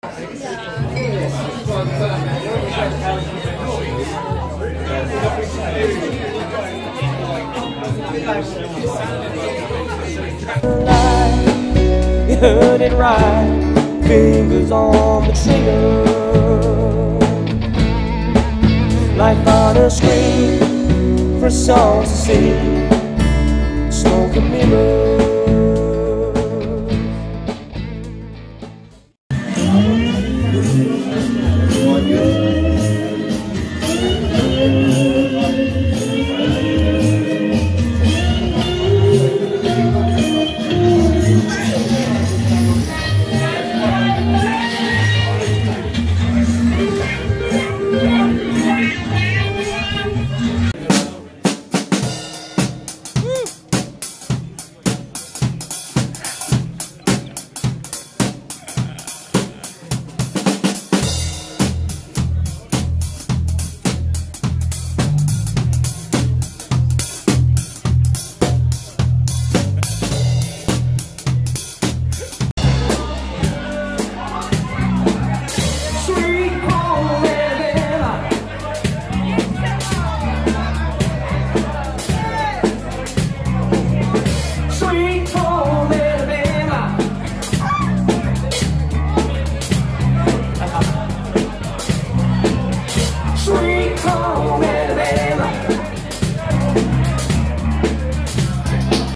You heard it right, fingers on the trigger. Life on a screen for a song to sing. Smoke and mirrors.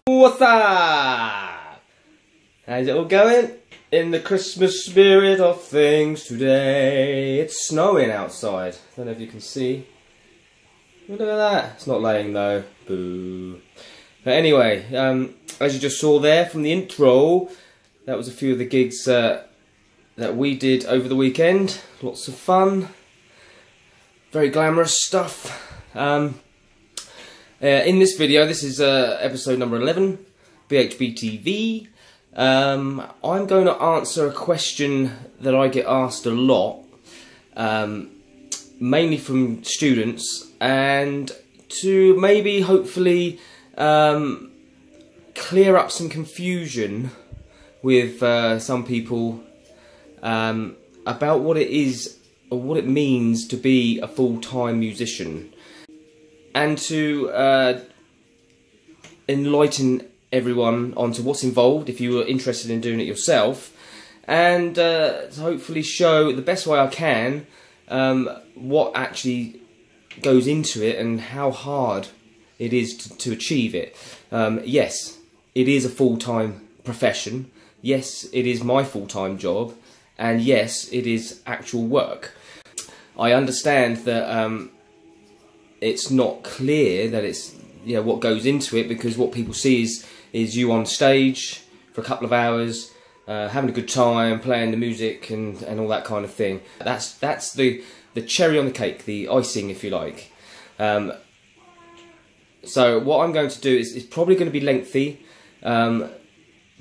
What's up? How's it all going? In the Christmas spirit of things today. It's snowing outside. Don't know if you can see. Look at that. It's not laying though. Boo. But anyway, as you just saw there from the intro, that was a few of the gigs that we did over the weekend. Lots of fun. Very glamorous stuff. In this video, this is episode number 11, BHB TV. I'm going to answer a question that I get asked a lot, mainly from students, and to maybe, hopefully, clear up some confusion with some people about what it is or what it means to be a full-time musician. And to enlighten everyone onto what's involved if you were interested in doing it yourself, and to hopefully show the best way I can what actually goes into it and how hard it is to achieve it. Yes, it is a full-time profession. Yes, it is my full-time job, and yes, it is actual work. I understand that it's not clear that it's what goes into it, because what people see is you on stage for a couple of hours, having a good time, playing the music and all that kind of thing. That's the cherry on the cake, the icing, if you like. So what I'm going to do is probably going to be lengthy, but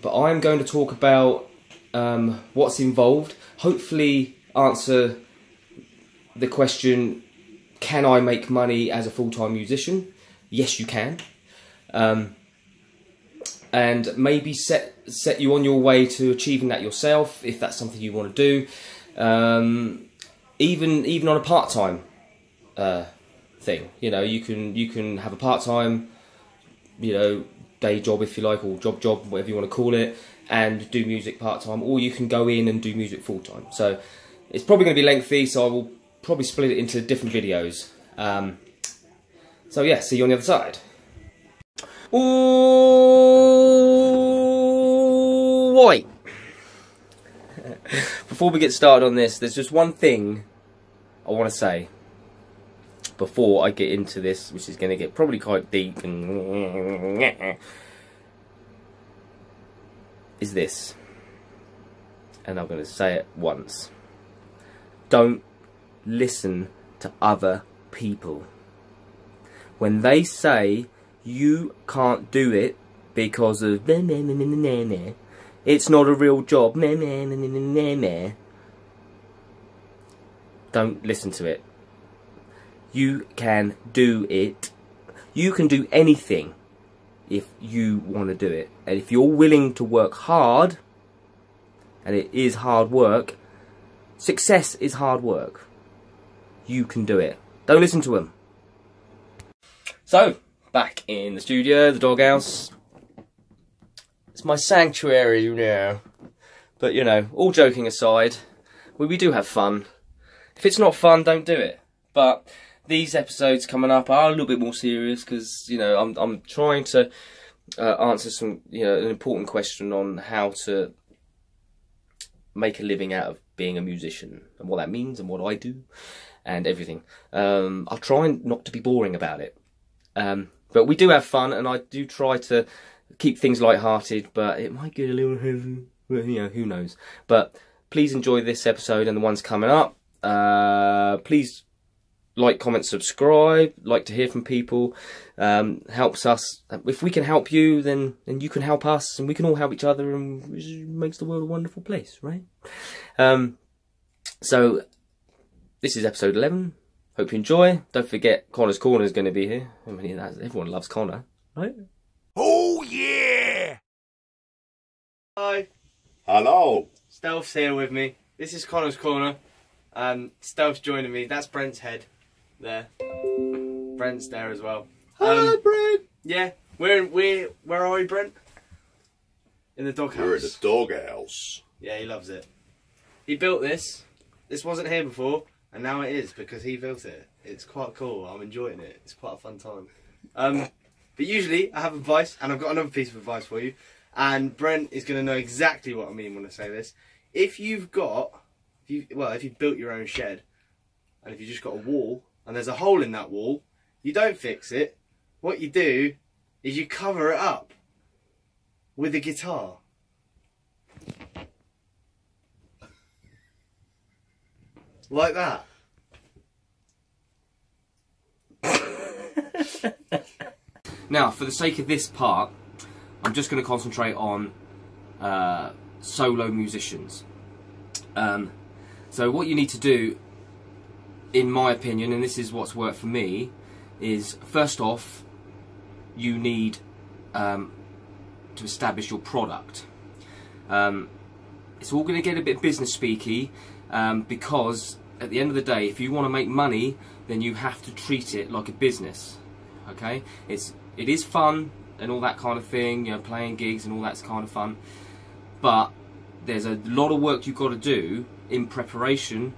I'm going to talk about what's involved. Hopefully answer the question, can I make money as a full-time musician? Yes, you can. And maybe set you on your way to achieving that yourself, if that's something you want to do. Even on a part-time thing, you can have a part-time, day job, if you like, or job, whatever you want to call it, and do music part-time, or you can go in and do music full-time. So it's probably going to be lengthy, so I will probably split it into different videos. So yeah, see you on the other side. Ooh, wait. Before we get started on this, there's just one thing I want to say before I get into this, which is going to get probably quite deep, and is this, and I'm going to say it once. Don't listen to other people. When they say you can't do it because of it's not a real job, don't listen to it. You can do it. You can do anything if you want to do it. And if you're willing to work hard, and it is hard work, Success is hard work. You can do it. Don't listen to them. So, back in the studio, the doghouse. It's my sanctuary, you know. But, you know, all joking aside, we do have fun. If it's not fun, don't do it. But these episodes coming up are a little bit more serious because, you know, I'm trying to answer some, you know, an important question on how to make a living out of being a musician and what that means and what I do and everything. I'll try not to be boring about it. But we do have fun, and I do try to keep things light-hearted, but it might get a little heavy. Well, you know, who knows. But please enjoy this episode and the ones coming up. Please like, comment, subscribe. Like to hear from people. Helps us. If we can help you, then you can help us, and we can all help each other, and it makes the world a wonderful place, right? So this is episode 11. Hope you enjoy. Don't forget, Connor's Corner is going to be here. I mean, everyone loves Connor, right? Oh yeah! Hi. Hello. Stealth's here with me. This is Connor's Corner. Stealth's joining me. That's Brent's head there. Brent's there as well. Hi, Brent. Yeah, where are we, Brent? In the doghouse. We're in the doghouse. Yeah, he loves it. He built this. This wasn't here before, and now it is because he built it. It's quite cool. I'm enjoying it. It's quite a fun time. But usually I have advice, and I've got another piece of advice for you. And Brent is going to know exactly what I mean when I say this. If you've built your own shed, and if you've just got a wall, and there's a hole in that wall, you don't fix it. What you do is you cover it up with a guitar. Like that. Now, for the sake of this part, I'm just going to concentrate on solo musicians. So what you need to do, in my opinion, and this is what's worked for me, is first off, you need to establish your product. It's all going to get a bit business speaky because at the end of the day, if you want to make money, then you have to treat it like a business. Okay, it is fun and all that kind of thing, you know, playing gigs and all that's kind of fun, but there's a lot of work you've got to do in preparation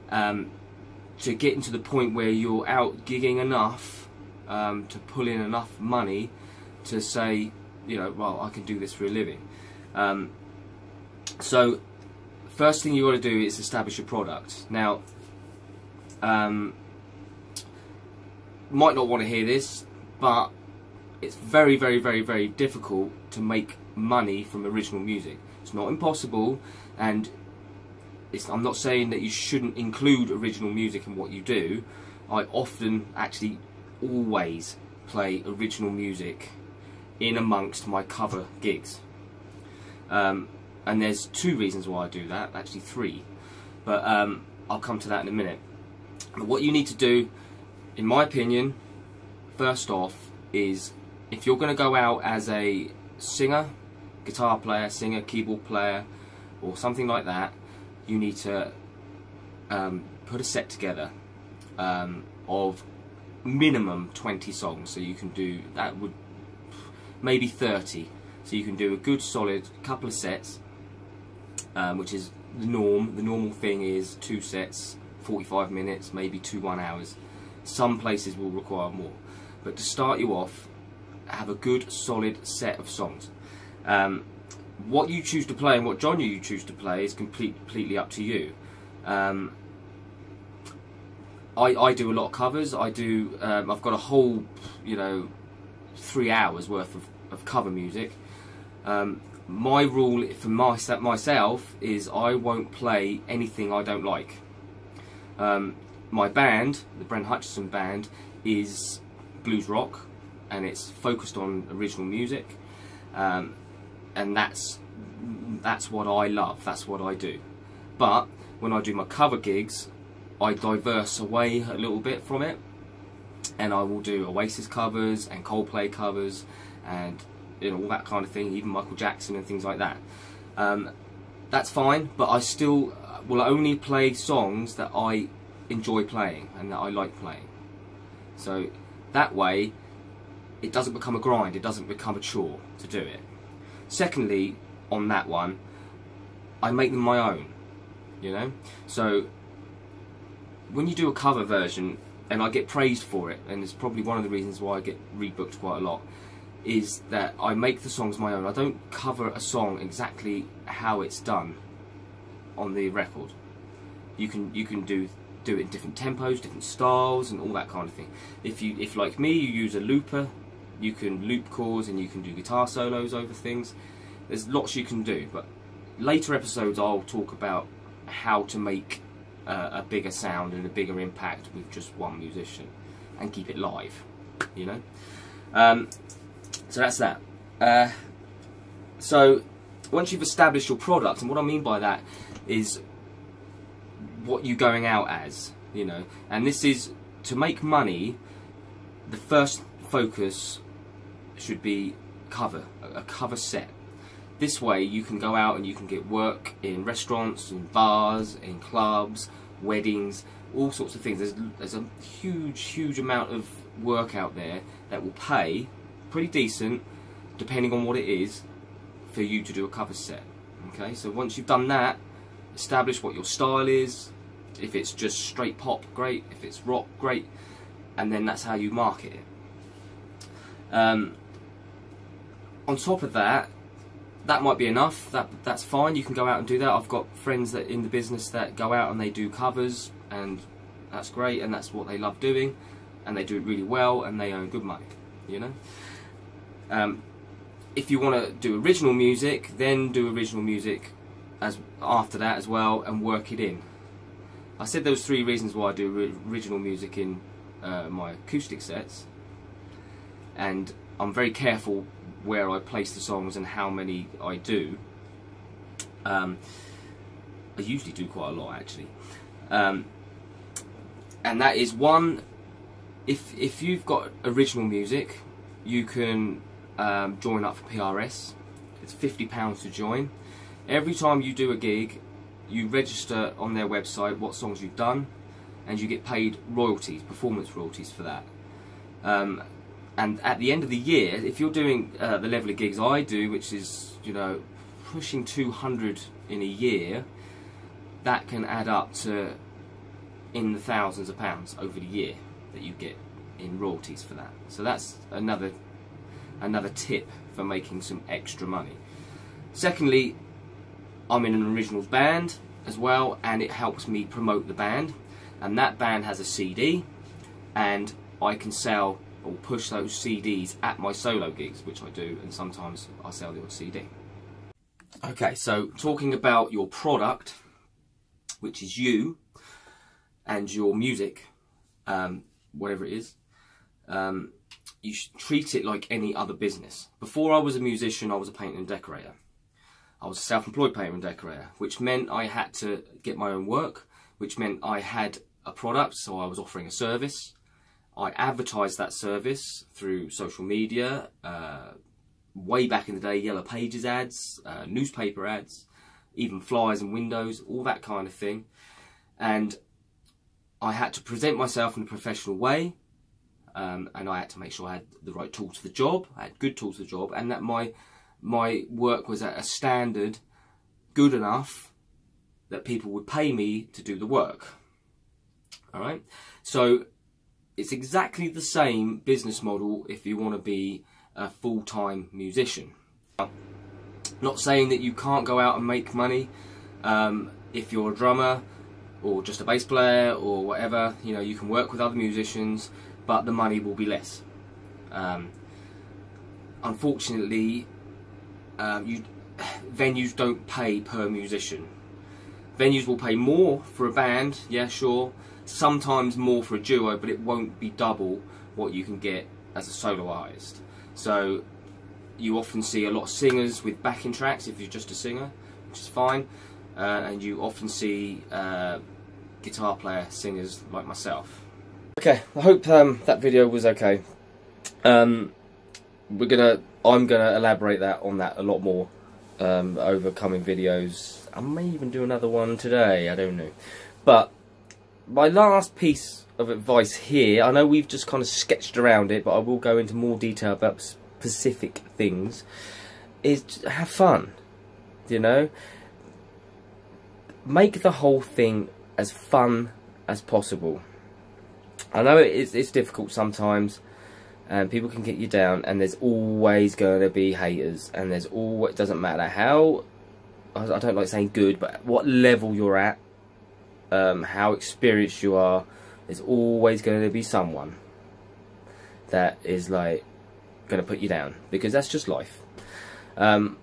to get into the point where you're out gigging enough to pull in enough money to say, you know, well, I can do this for a living. So first thing you got to do is establish your product. Now, might not want to hear this, but it's very, very, very, very difficult to make money from original music. It's not impossible, and I'm not saying that you shouldn't include original music in what you do. I often, actually always, play original music in amongst my cover gigs. And there's two reasons why I do that, actually three, but I'll come to that in a minute. But what you need to do, in my opinion, first off, is if you're going to go out as a singer, guitar player, singer, keyboard player, or something like that, you need to put a set together of minimum 20 songs. So you can do, that would maybe 30. So you can do a good solid couple of sets, which is the norm. The normal thing is 2 sets, 45 minutes, maybe 2 1 hours. Some places will require more. But to start you off, have a good solid set of songs. What you choose to play and what genre you choose to play is completely up to you. I do a lot of covers. I've got a whole, 3 hours worth of cover music. My rule for myself is I won't play anything I don't like. My band, the Brent Hutchinson band, is blues rock, and it's focused on original music, and that's what I love. That's what I do. But when I do my cover gigs, I diverse away a little bit from it, and I will do Oasis covers and Coldplay covers and all that kind of thing, even Michael Jackson and things like that. That's fine, but I still will only play songs that I enjoy playing and that I like playing. So that way it doesn't become a grind, it doesn't become a chore to do it. Secondly, on that one, I make them my own, you know. So when you do a cover version, and I get praised for it, and it's probably one of the reasons why I get rebooked quite a lot, is that I make the songs my own. I don't cover a song exactly how it's done on the record. You can do it in different tempos, different styles, and all that kind of thing. If like me, you use a looper, you can loop chords and you can do guitar solos over things. There's lots you can do, but later episodes I'll talk about how to make a bigger sound and a bigger impact with just one musician and keep it live, you know. So that's that. So once you've established your product, and what I mean by that is what you're going out as, you know, and this is to make money. The first focus should be a cover set. This way you can go out and you can get work in restaurants, in bars, in clubs, weddings, all sorts of things. There's a huge amount of work out there that will pay pretty decent, depending on what it is, for you to do a cover set. Okay, so once you've done that, establish what your style is. If it's just straight pop, great. If it's rock, great. And then that's how you market it. On top of that, that might be enough. That's fine. You can go out and do that. I've got friends that in the business that go out and they do covers, and that's great, and that's what they love doing, and they do it really well, and they earn good money, you know. If you want to do original music, then do original music after that as well, and work it in. I said there was 3 reasons why I do original music in my acoustic sets, and I'm very careful where I place the songs and how many I do. I usually do quite a lot, actually. And that is one, if you've got original music, you can join up for PRS. It's £50 to join. Every time you do a gig, you register on their website what songs you've done, and you get paid royalties, performance royalties for that. And at the end of the year, if you're doing the level of gigs I do, which is, you know, pushing 200 in a year, that can add up to in the thousands of pounds over the year that you get in royalties for that. So that's another tip for making some extra money. Secondly, I'm in an originals band as well, and it helps me promote the band, and that band has a CD, and I can sell or push those CDs at my solo gigs, which I do, and sometimes I sell the odd CD. Okay, so talking about your product, which is you and your music, whatever it is, you should treat it like any other business. Before I was a musician, I was a painter and decorator. I was a self-employed painter and decorator, which meant I had to get my own work, which meant I had a product, so I was offering a service. I advertised that service through social media, way back in the day, Yellow Pages ads, newspaper ads, even flyers and windows, all that kind of thing. And I had to present myself in a professional way, and I had to make sure I had the right tools for the job, I had good tools for the job, and that my work was at a standard good enough that people would pay me to do the work. Alright? So it's exactly the same business model if you want to be a full-time musician. Not saying that you can't go out and make money if you're a drummer or just a bass player or whatever, you know, you can work with other musicians, but the money will be less. Unfortunately, venues don't pay per musician. Venues will pay more for a band, yeah, sure, sometimes more for a duo, but it won't be double what you can get as a solo artist. So you often see a lot of singers with backing tracks if you're just a singer, which is fine, and you often see guitar player singers like myself. Okay, I hope that video was okay. I'm gonna elaborate on that a lot more over coming videos, I may even do another one today, I don't know. But my last piece of advice here, I know we've just kind of sketched around it, but I will go into more detail about specific things, is have fun, you know? Make the whole thing as fun as possible. I know it's difficult sometimes, and people can get you down, and there's always going to be haters, and there's always, it doesn't matter how, I don't like saying good, but what level you're at, how experienced you are, there's always going to be someone that is like going to put you down, because that's just life. I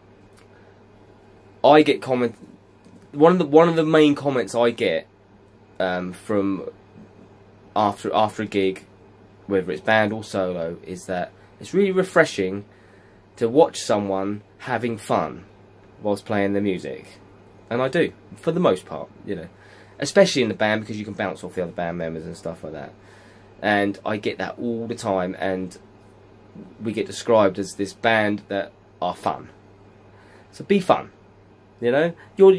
get one of the main comments I get from after a gig, whether it's band or solo, is that it's really refreshing to watch someone having fun whilst playing the music. And I do, for the most part, you know, especially in the band, because you can bounce off the other band members and stuff like that. And I get that all the time, and we get described as this band that are fun. So be fun, you know. Your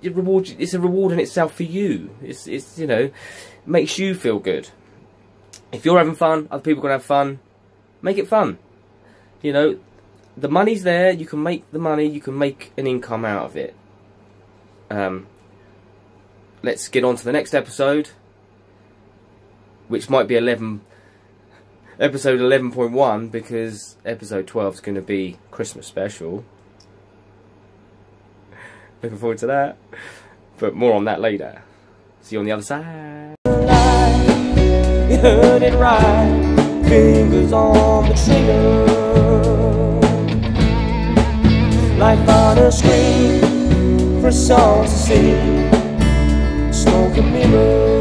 reward, it's a reward in itself for you. It's you know, makes you feel good. If you're having fun, other people are gonna have fun. Make it fun. You know, the money's there. You can make the money. You can make an income out of it. Let's get on to the next episode, which might be episode 11.1, because episode 12 is going to be Christmas special. Looking forward to that, but more on that later. See you on the other side. You heard it right, fingers on the trigger. Life on a screen for a song to sing. Smoke and mirror.